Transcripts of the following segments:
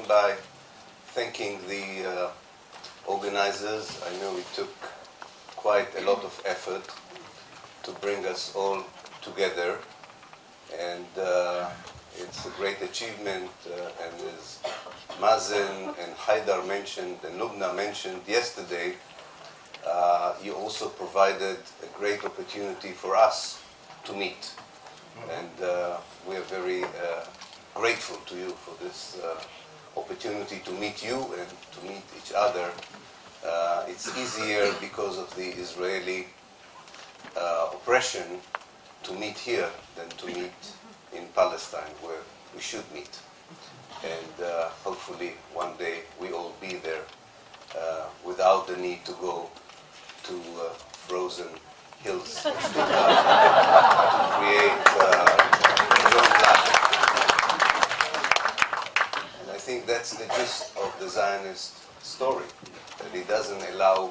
by thanking the organizers. I know it took quite a lot of effort to bring us all together, and it's a great achievement, and as Mazen and Haidar mentioned and Lubna mentioned yesterday, you also provided a great opportunity for us to meet, and we are very grateful to you for this opportunity to meet you and to meet each other. It's easier because of the Israeli oppression to meet here than to meet in Palestine, where we should meet. And hopefully one day we all be there without the need to go to frozen hills of Stuttgart to create joint life. And I think that's the gist of the Zionist story, that it doesn't allow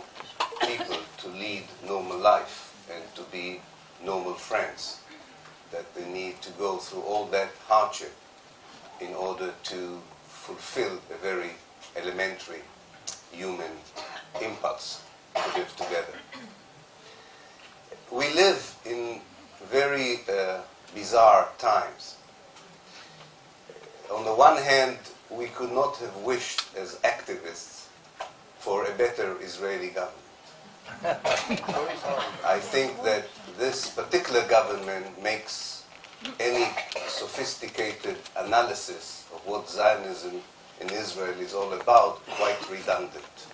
people to lead normal life and to be normal friends, that they need to go through all that hardship in order to fulfill a very elementary human impulse to live together. We live in very bizarre times. On the one hand, we could not have wished as activists for a better Israeli government. I think that this particular government makes any sophisticated analysis of what Zionism in Israel is all about quite redundant.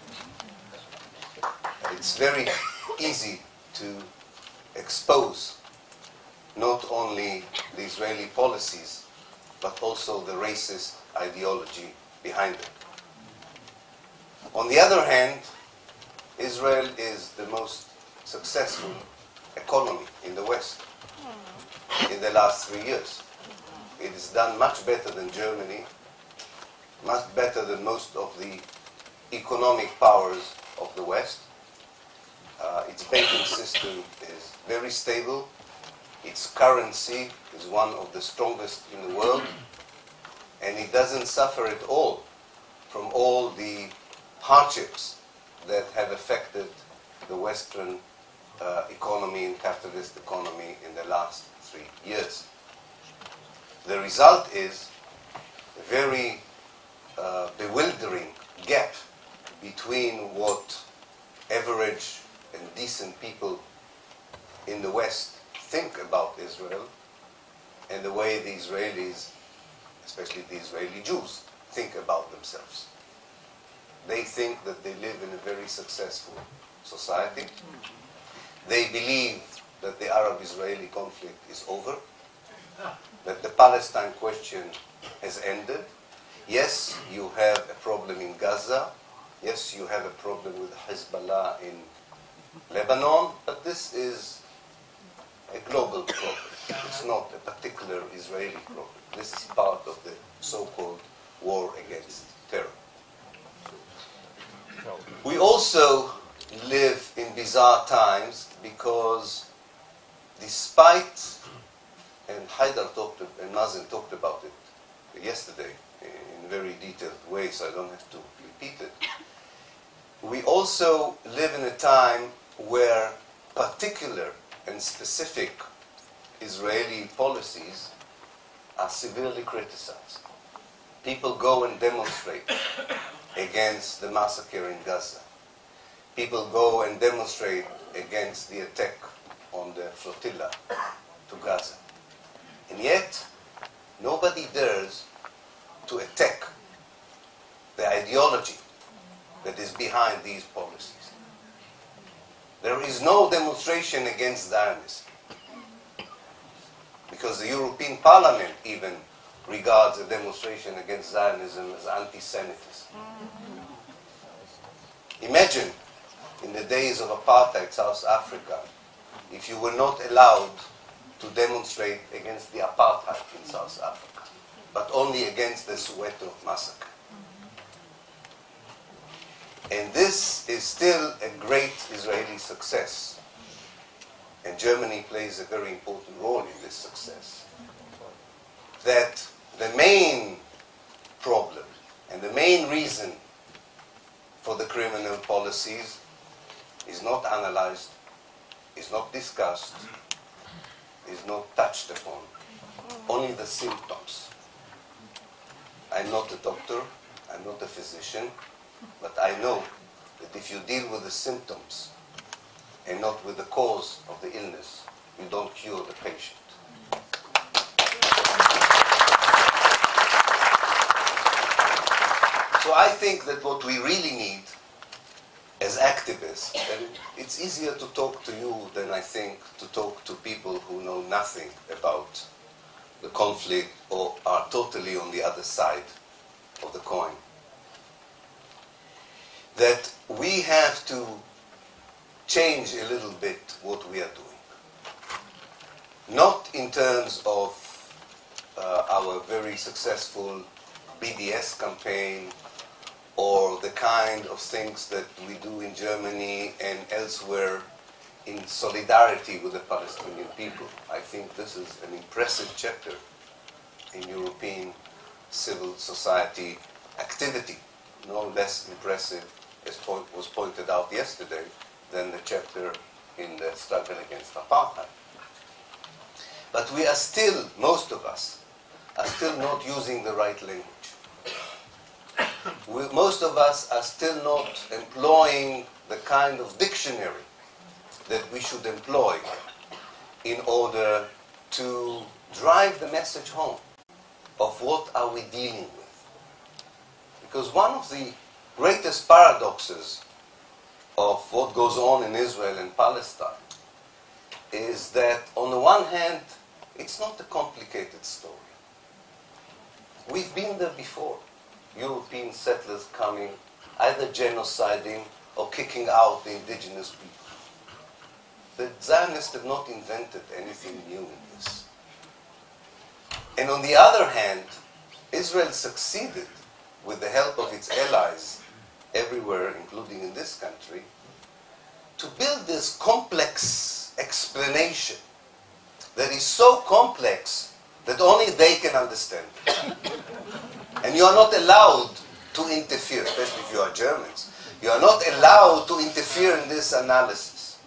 It's very easy to expose not only the Israeli policies, but also the racist ideology behind it. On the other hand, Israel is the most successful economy in the West in the last 3 years. It is done much better than Germany, much better than most of the economic powers of the West. Its banking system is very stable. Its currency is one of the strongest in the world, and it doesn't suffer at all from all the hardships that have affected the Western economy and capitalist economy in the last 3 years. The result is a very bewildering gap between what average and decent people in the West think about Israel and the way the Israelis, especially the Israeli Jews, think about themselves. They think that they live in a very successful society. They believe that the Arab-Israeli conflict is over, that the Palestine question has ended. Yes, you have a problem in Gaza. Yes, you have a problem with Hezbollah in Lebanon, but this is a global problem. It's not a particular Israeli problem. This is part of the so-called war against terror. We also live in bizarre times because despite, and Haidar talked, and Mazen talked about it yesterday in a very detailed way, so I don't have to repeat it, we also live in a time where particular and specific Israeli policies are severely criticized. People go and demonstrate against the massacre in Gaza. People go and demonstrate against the attack on the flotilla to Gaza. And yet, nobody dares to attack the ideology that is behind these policies. There is no demonstration against Zionism, because the European Parliament even regards a demonstration against Zionism as anti-Semitism. Imagine, in the days of apartheid South Africa, if you were not allowed to demonstrate against the apartheid in South Africa, but only against the Soweto massacre. And this is still a great Israeli success. And Germany plays a very important role in this success. That the main problem And the main reason for the criminal policies is not analyzed, is not discussed, is not touched upon. Only the symptoms. I'm not a doctor, I'm not a physician, but I know that if you deal with the symptoms and not with the cause of the illness, you don't cure the patient. So I think that what we really need as activists, and it's easier to talk to you than I think to talk to people who know nothing about the conflict or are totally on the other side of the coin, that we have to change a little bit what we are doing. Not in terms of our very successful BDS campaign or the kind of things that we do in Germany and elsewhere in solidarity with the Palestinian people. I think this is an impressive chapter in European civil society activity, no less impressive, as was pointed out yesterday, than the chapter in the struggle against apartheid. But we are still, most of us, are still not using the right language. Most of us are still not employing the kind of dictionary that we should employ in order to drive the message home of what are we dealing with. Because one of the greatest paradoxes of what goes on in Israel and Palestine is that on the one hand, it's not a complicated story. We've been there before. European settlers coming, either genociding or kicking out the indigenous people. The Zionists have not invented anything new in this. And on the other hand, Israel succeeded, with the help of its allies everywhere, including in this country, to build this complex explanation that is so complex that only they can understand. And you are not allowed to interfere, especially if you are Germans. You are not allowed to interfere in this analysis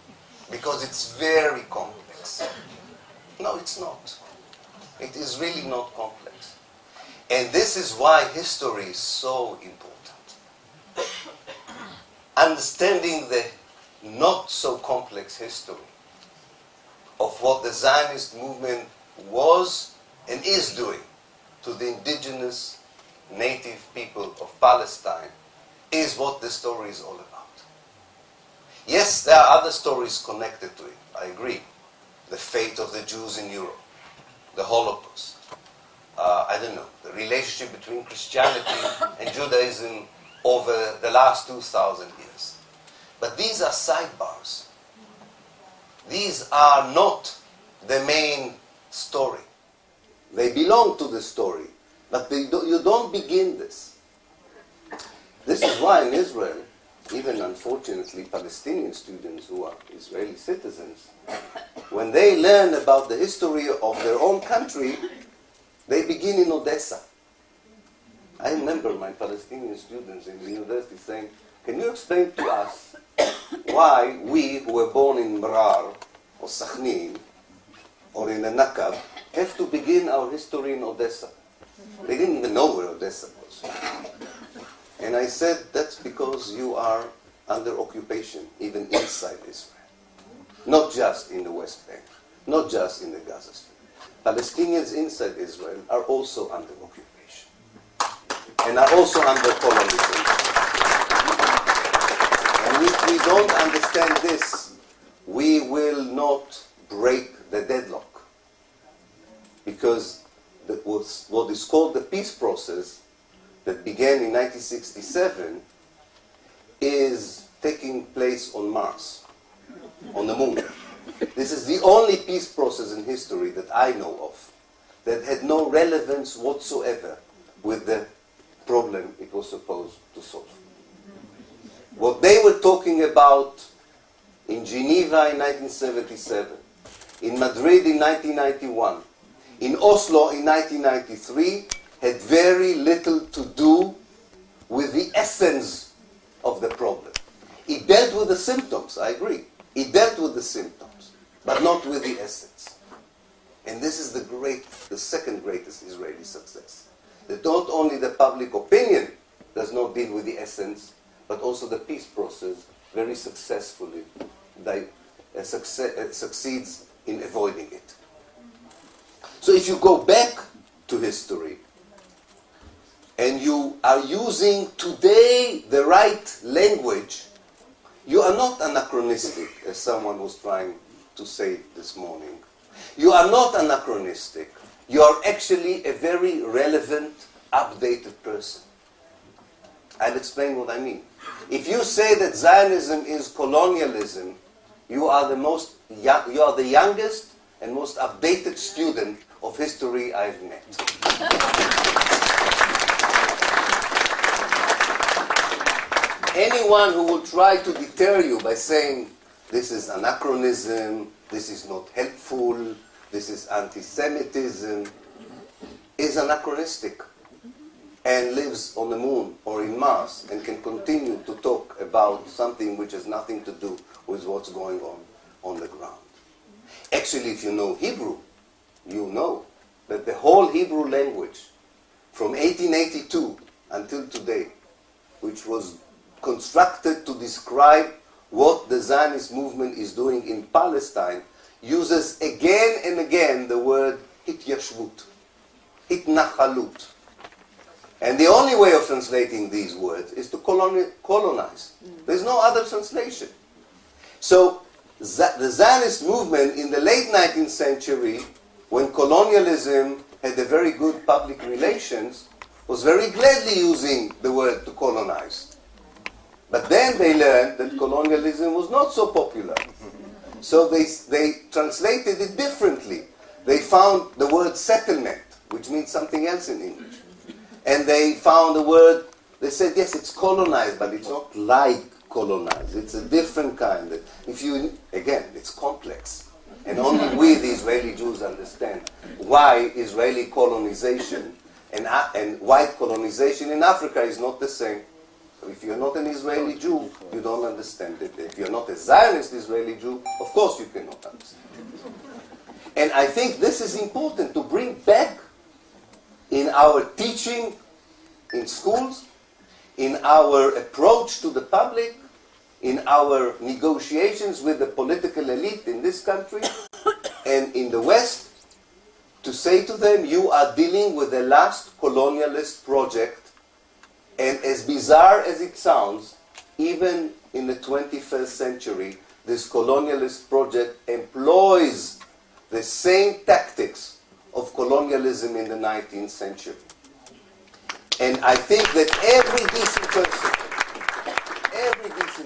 because it's very complex. No, it's not. It is really not complex. And this is why history is so important. Understanding the not so complex history of what the Zionist movement was and is doing to the indigenous native people of Palestine is what the story is all about. Yes, there are other stories connected to it, I agree. The fate of the Jews in Europe, the Holocaust, I don't know, the relationship between Christianity and Judaism over the last 2,000 years. But these are sidebars. These are not the main story. They belong to the story, but you don't begin this. This is why in Israel, even unfortunately Palestinian students who are Israeli citizens, when they learn about the history of their own country, they begin in Odessa. I remember my Palestinian students in the university saying, can you explain to us why we who were born in Marar or Sakhnin or in the Nakab have to begin our history in Odessa? They didn't even know where Odessa was. And I said, that's because you are under occupation, even inside Israel. Not just in the West Bank, not just in the Gaza Strip. Palestinians inside Israel are also under occupation and are also under colonization. And if we don't understand this, we will not break the deadlock. Because what is called the peace process that began in 1967 is taking place on Mars, on the moon. This is the only peace process in history that I know of that had no relevance whatsoever with the problem it was supposed to solve. What they were talking about in Geneva in 1977, in Madrid in 1991, in Oslo in 1993, had very little to do with the essence of the problem. It dealt with the symptoms, I agree. It dealt with the symptoms, but not with the essence. And this is the second greatest Israeli success. That not only the public opinion does not deal with the essence, but also the peace process very successfully succeeds in avoiding it. So if you go back to history, and you are using today the right language, you are not anachronistic, as someone was trying to say this morning. You are not anachronistic. You are actually a very relevant, updated person. I'll explain what I mean. If you say that Zionism is colonialism, you are the youngest and most updated student of history I've met. Anyone who will try to deter you by saying this is anachronism, this is not helpful, this is anti-Semitism, is anachronistic and lives on the moon or in Mars and can continue to talk about something which has nothing to do with what's going on the ground. Actually, if you know Hebrew, you know that the whole Hebrew language from 1882 until today, which was constructed to describe what the Zionist movement is doing in Palestine, uses again and again the word hityashvut, hitnachalut. And the only way of translating these words is to colonize. There's no other translation. So the Zionist movement in the late 19th century, when colonialism had a very good public relations, was very gladly using the word to colonize. But then they learned that colonialism was not so popular. So they translated it differently. They found the word settlement, which means something else in English. And they found the word, they said, yes, it's colonized, but it's not like colonized. It's a different kind. Again, it's complex. And only we, the Israeli Jews, understand why Israeli colonization and white colonization in Africa is not the same. So if you're not an Israeli Jew, you don't understand it. If you're not a Zionist Israeli Jew, of course you cannot understand it. And I think this is important to bring back in our teaching in schools, in our approach to the public, in our negotiations with the political elite in this country and in the West, to say to them, you are dealing with the last colonialist project, and as bizarre as it sounds, even in the 21st century, this colonialist project employs the same tactics of colonialism in the 19th century. And I think that every decent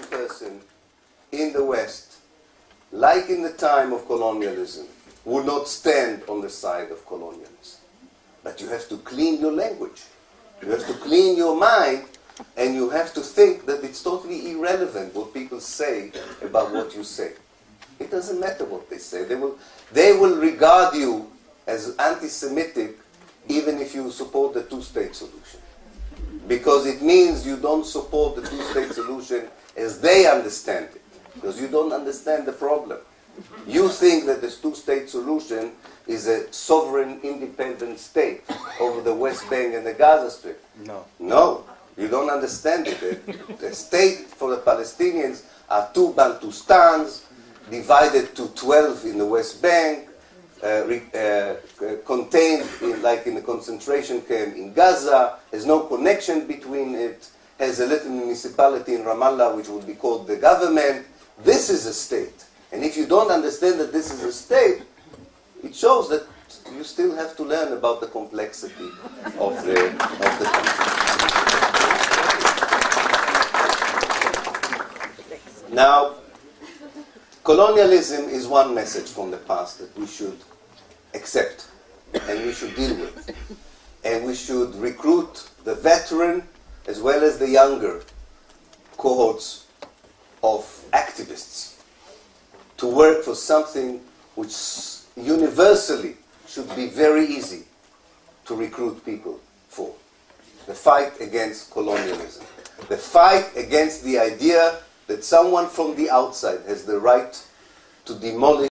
person in the West, like in the time of colonialism, would not stand on the side of colonialism. But you have to clean your language. You have to clean your mind, and you have to think that it's totally irrelevant what people say about what you say. It doesn't matter what they say. They will regard you as anti-Semitic even if you support the two-state solution. Because it means you don't support the two-state solution as they understand it. Because you don't understand the problem. You think that this two-state solution is a sovereign, independent state over the West Bank and the Gaza Strip. No, you don't understand it. The state for the Palestinians are two Bantustans, divided to 12 in the West Bank, contained in a concentration camp in Gaza, has no connection between it, has a little municipality in Ramallah which would be called the government. This is a state. And if you don't understand that this is a state, it shows that you still have to learn about the complexity of the country. Now, colonialism is one message from the past that we should accept and we should deal with. And we should recruit the veteran as well as the younger cohorts of activists to work for something which universally should be very easy to recruit people for. the fight against colonialism, the fight against the idea that someone from the outside has the right to demolish